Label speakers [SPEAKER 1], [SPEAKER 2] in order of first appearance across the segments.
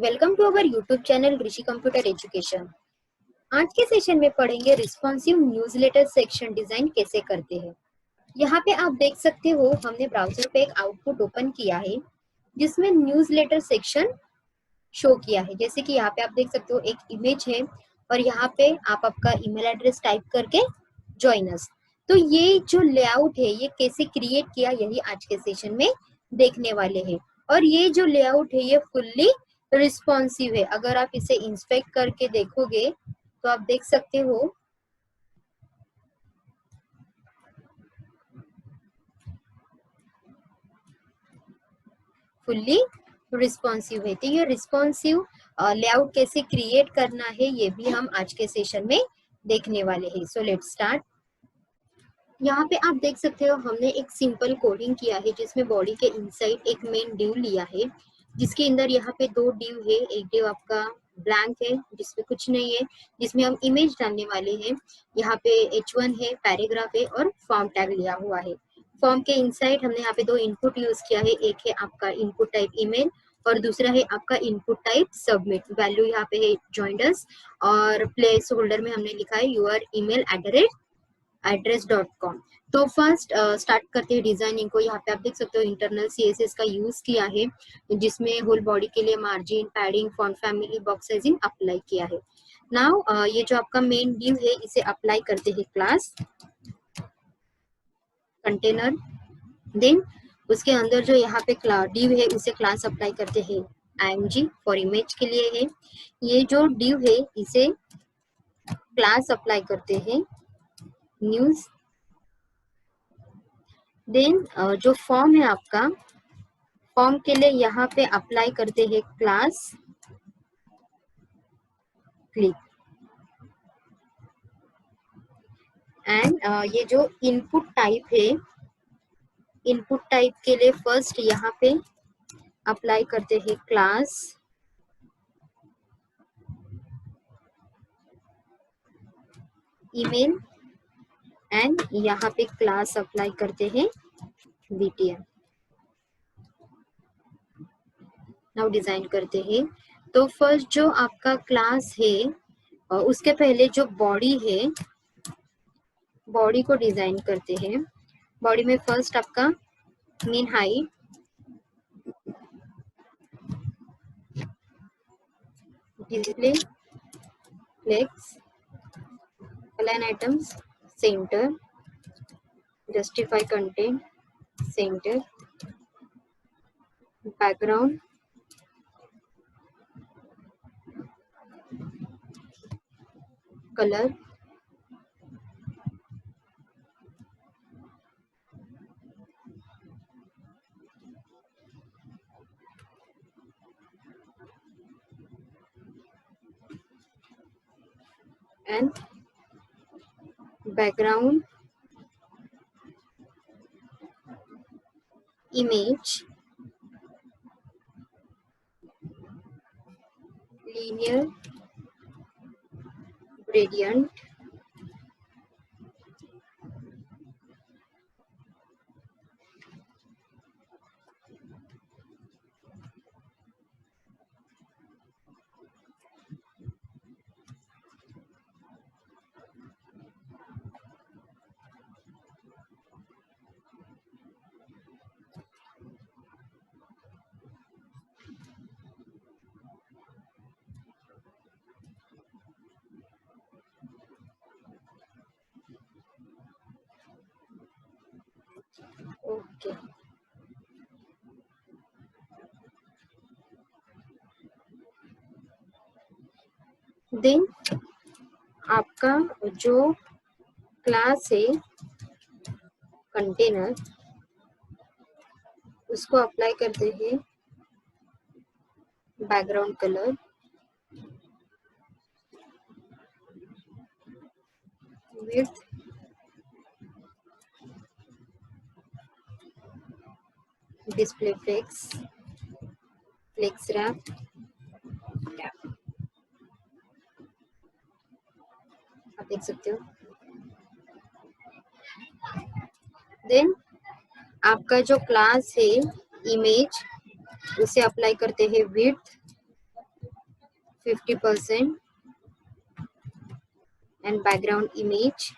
[SPEAKER 1] Welcome to our YouTube channel Rishi computer education. आज के session में पढ़ेंगे रिस्पॉन्सिव न्यूज़लेटर सेक्शन डिजाइन कैसे करते हैं। यहाँ पे आप देख सकते हो हमने ब्राउजर पे एक आउटपुट ओपन किया है जिसमें न्यूज़लेटर सेक्शन शो किया है। जैसे कि यहाँ पे आप देख सकते हो एक इमेज है और यहाँ पे आप आपका ईमेल एड्रेस टाइप करके ज्वाइन अस। तो ये जो लेआउट है ये कैसे क्रिएट किया यही आज के सेशन में देखने वाले हैं। और ये जो लेआउट है ये फुल्ली रिस्पॉन्सिव है। अगर आप इसे इंस्पेक्ट करके देखोगे तो आप देख सकते हो फुल्ली रिस्पॉन्सिव है। तो ये रिस्पॉन्सिव लेआउट कैसे क्रिएट करना है ये भी हम आज के सेशन में देखने वाले हैं। So let's start. यहाँ पे आप देख सकते हो हमने एक सिंपल कोडिंग किया है जिसमें बॉडी के इनसाइड एक मेन डिव लिया है जिसके अंदर यहाँ पे दो डिव है। एक डिव आपका ब्लैंक है जिसमें कुछ नहीं है, जिसमें हम इमेज डालने वाले हैं। यहाँ पे H1 है, पैराग्राफ है और फॉर्म टैग लिया हुआ है। फॉर्म के इनसाइड हमने यहाँ पे दो इनपुट यूज किया है। एक है आपका इनपुट टाइप ईमेल और दूसरा है आपका इनपुट टाइप सबमिट। वैल्यू यहाँ पे है जॉइंडर्स और प्लेस होल्डर में हमने लिखा है यूर email address.com। तो फर्स्ट स्टार्ट करते हैं डिजाइनिंग को। यहाँ पे आप देख सकते हो इंटरनल CSS का यूज किया है जिसमें होल बॉडी के लिए margin, padding, font family, box sizing apply किया है। नाउ ये जो आपका मेन व्यू है इसे अप्लाई करते हैं क्लास कंटेनर। देन उसके अंदर जो यहाँ पे डिव है उसे क्लास अप्लाई करते हैं img फॉर इमेज के लिए है। ये जो डिव है इसे क्लास अप्लाई करते हैं न्यूज। देन जो फॉर्म है आपका, फॉर्म के लिए यहाँ पे अप्लाई करते हैं क्लास क्लिक। एंड ये जो इनपुट टाइप है, इनपुट टाइप के लिए फर्स्ट यहाँ पे अप्लाई करते हैं क्लास ईमेल एंड यहाँ पे क्लास अप्लाई करते हैं BTM। नाउ डिजाइन करते हैं। तो फर्स्ट जो आपका क्लास है उसके पहले जो बॉडी है, बॉडी को डिजाइन करते हैं। बॉडी में फर्स्ट आपका min height, display, flex, align items, center, justify content, center, background, color, and background image linear gradient okay. Then आपका जो क्लास है कंटेनर उसको अप्लाई करते हैं background colour, width, display flex, flex wrap, tap. आप देख सकते हो। देन आपका जो क्लास है इमेज उसे अप्लाई करते हैं width, 50% and background image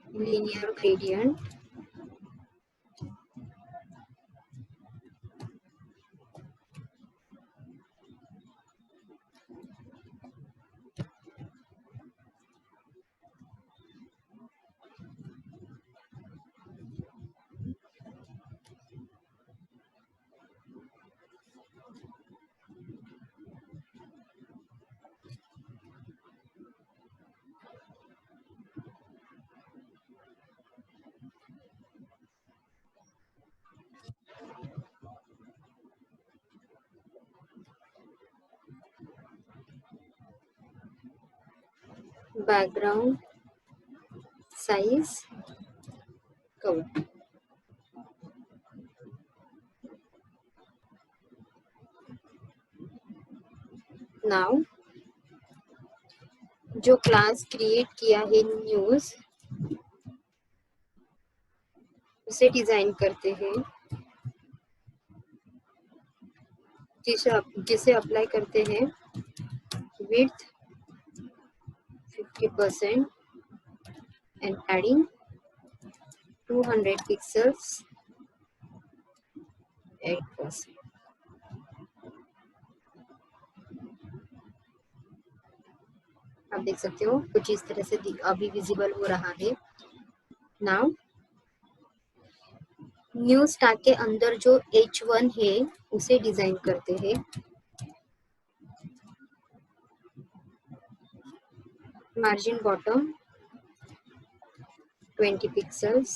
[SPEAKER 1] linear gradient, background size, cover. Now जो क्लास क्रिएट किया है न्यूज उसे डिजाइन करते हैं, जिसे अप्लाई करते हैं विड्थ 50% and adding 200 pixels 8%. आप देख सकते हो कुछ इस तरह से अभी विजिबल हो रहा है। नाउ न्यू स्टैक के अंदर जो H1 है उसे डिजाइन करते हैं। Margin bottom 20 pixels,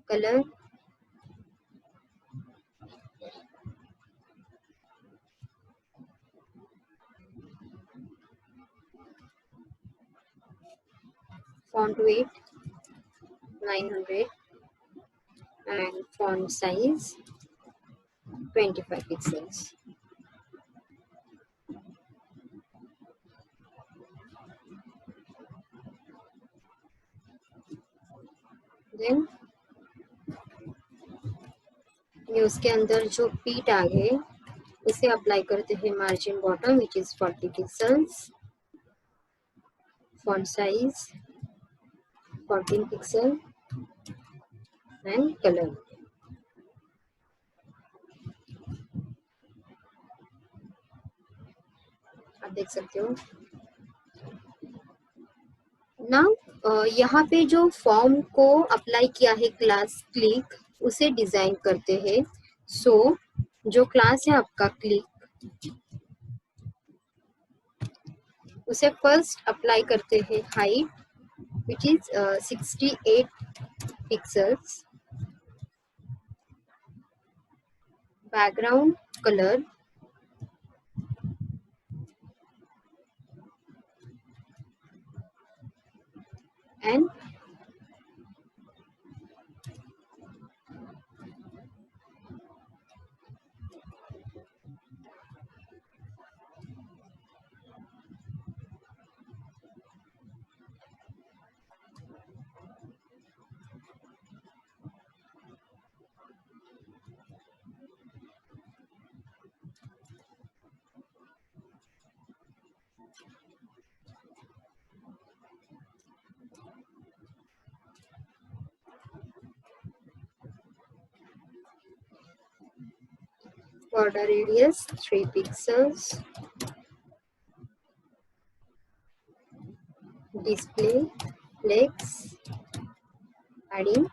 [SPEAKER 1] colour font weight 900 and font size 25 pixels. Then news के अंदर जो P टैग है उसे अप्लाई करते हैं margin bottom which is 40 pixels, font size 14 pixel and color. आप देख सकते हो ना। यहाँ पे जो फॉर्म को अप्लाई किया है क्लास क्लिक उसे डिजाइन करते हैं। सो जो क्लास है आपका क्लिक उसे फर्स्ट अप्लाई करते हैं height which is 68 pixels, background colour and border radius 3 pixels, display flex adding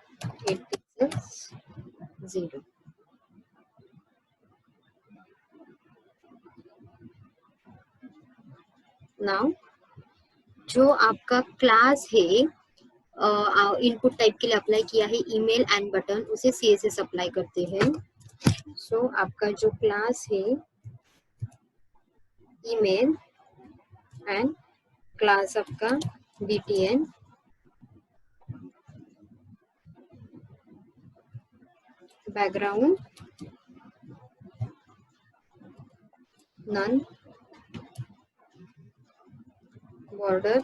[SPEAKER 1] 8 pixels 0. Now जो आपका क्लास है इनपुट टाइप के लिए अप्लाई किया है ईमेल एंड बटन उसे CSS अप्लाई करते हैं। सो आपका जो क्लास है ईमेल एंड क्लास आपका DTN, background none, border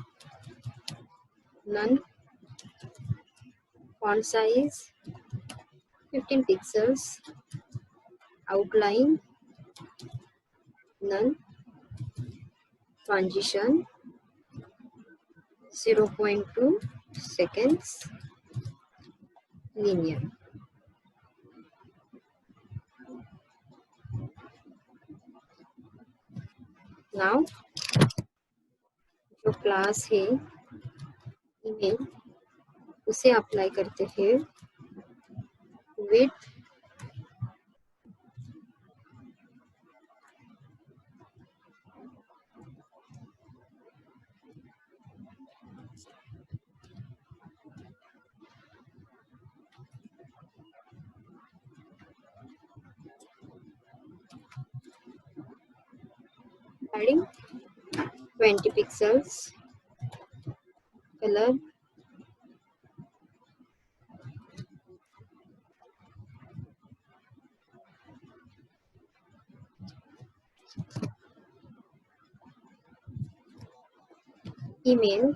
[SPEAKER 1] none, font size 15 pixels, outline, none, transition, 0.2 seconds, linear. Now जो क्लास है ईमेल उसे अप्लाई करते हैं with adding 20 pixels, color, email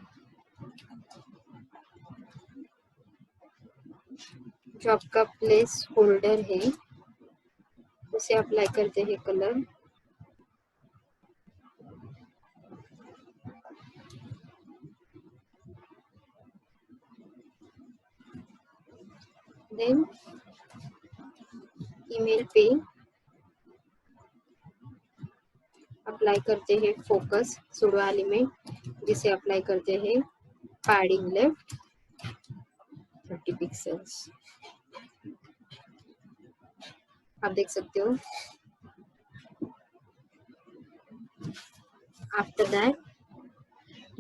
[SPEAKER 1] जो आपका प्लेस होल्डर है उसे अप्लाई करते हैं कलर, देन ईमेल पे अप्लाई करते हैं फोकस सूडो एलिमेंट जिसे अप्लाई करते हैं पैडिंग लेफ्ट 30 पिक्सेल्स। आप देख सकते हो। आफ्टर दैट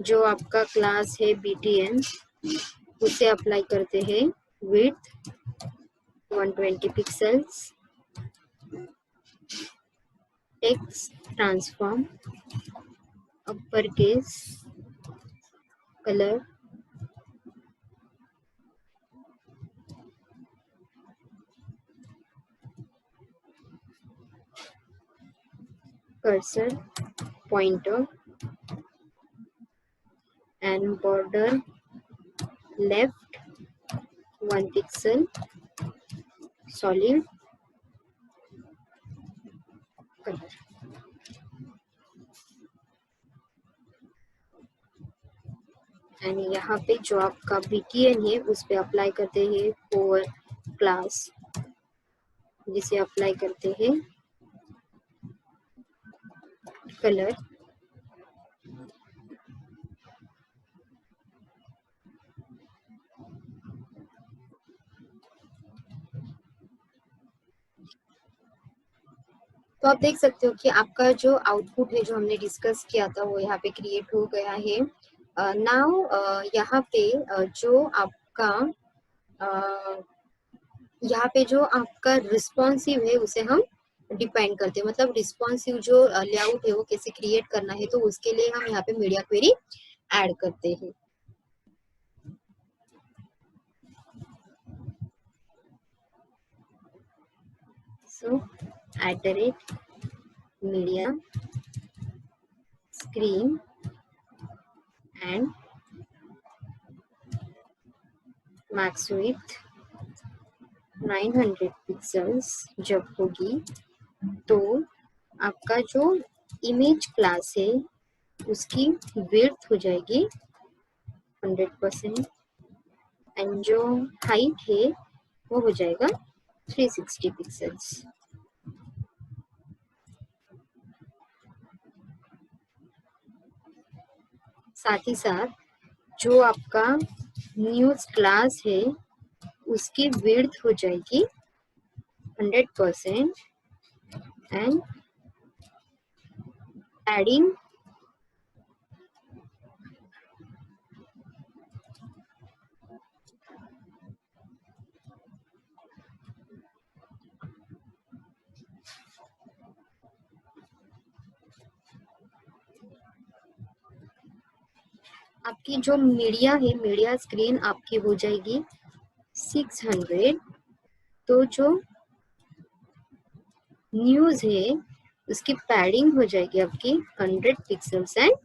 [SPEAKER 1] जो आपका क्लास है BTN उसे अप्लाई करते हैं width 120 pixels, text transform, upper case, colour, cursor, pointer and border left 1 pixel, solid color। And यहाँ पे जो आपका BTN है उस पे अप्लाई करते हैं फॉर क्लास जिसे अप्लाई करते हैं कलर, तो आप देख सकते हो कि आपका जो आउटपुट है जो हमने डिस्कस किया था वो यहाँ पे क्रिएट हो गया है। नाउ यहाँ पे जो आपका यहाँ पे जो आपका रिस्पॉन्सिव है उसे हम डिपेंड करते हैं, मतलब रिस्पॉन्सिव जो लेआउट है वो कैसे क्रिएट करना है तो उसके लिए हम यहाँ पे मीडिया क्वेरी ऐड करते हैं। सो @media screen and max width 900 pixels जब होगी तो आपका जो इमेज क्लास है उसकी विड्थ हो जाएगी 100% एंड जो हाइट है वो हो जाएगा 360 पिक्सेल्स। साथ ही साथ जो आपका न्यूज क्लास है उसकी विड्थ हो जाएगी 100% एंड एडिंग आपकी जो मीडिया है मीडिया स्क्रीन आपकी हो जाएगी 600, तो जो न्यूज है उसकी पैडिंग हो जाएगी आपकी 100 पिक्सेल्स एंड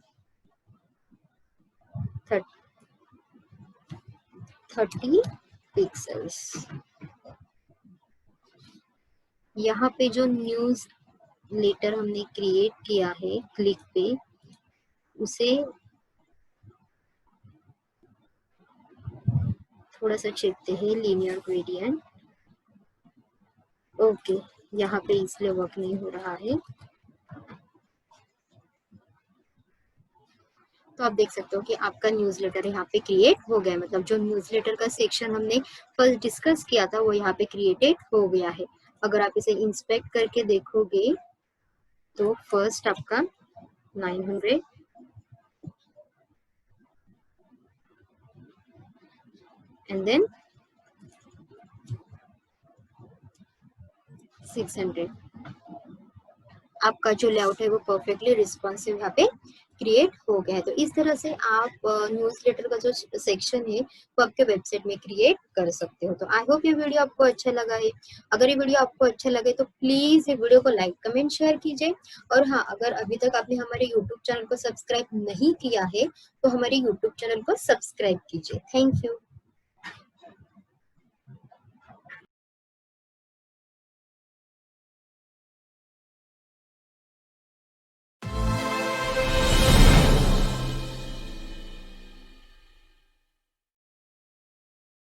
[SPEAKER 1] 30 पिक्सेल्स। यहाँ पे जो न्यूज लेटर हमने क्रिएट किया है क्लिक पे, उसे थोड़ा सा चेकते हैं, लीनियर ग्रेडियंट। ओके, यहाँ पे इसलिए वर्क नहीं हो रहा है। तो आप देख सकते हो कि आपका न्यूज़लेटर यहाँ पे क्रिएट हो गया, मतलब जो न्यूज़लेटर का सेक्शन हमने फर्स्ट डिस्कस किया था वो यहाँ पे क्रिएटेड हो गया है। अगर आप इसे इंस्पेक्ट करके देखोगे तो फर्स्ट आपका 900 एंड देन 600, आपका जो लेआउट है वो परफेक्टली रिस्पॉन्सिव यहाँ पे क्रिएट हो गया है। तो इस तरह से आप न्यूज़लेटर का जो सेक्शन है वो आपके वेबसाइट में क्रिएट कर सकते हो। तो आई होप ये वीडियो आपको अच्छा लगा है। अगर ये वीडियो आपको अच्छा लगे तो प्लीज ये वीडियो को लाइक कमेंट शेयर कीजिए। और हाँ, अगर अभी तक आपने हमारे यूट्यूब चैनल को सब्सक्राइब नहीं किया है तो हमारे यूट्यूब चैनल को सब्सक्राइब कीजिए। Thank you.